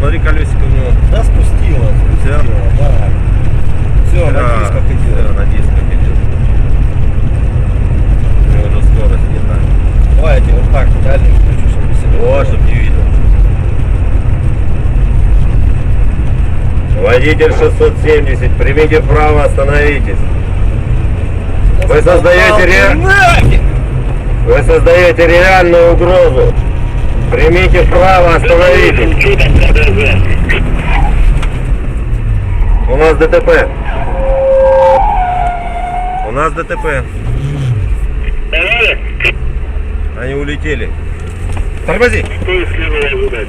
Смотри, колесико у него. Да, спустилось. Все? Да. Все, на дисках идет. На дисках идет. У него уже скорость не так. Давай я тебе вот так дальний включу, чтобы себе. О, чтоб не видел. Водитель 670, примите вправо, остановитесь. Вы создаете реальную угрозу. Примите вправо, остановитесь. У нас ДТП. У нас ДТП. Они улетели. Тормози. Что следовало ожидать?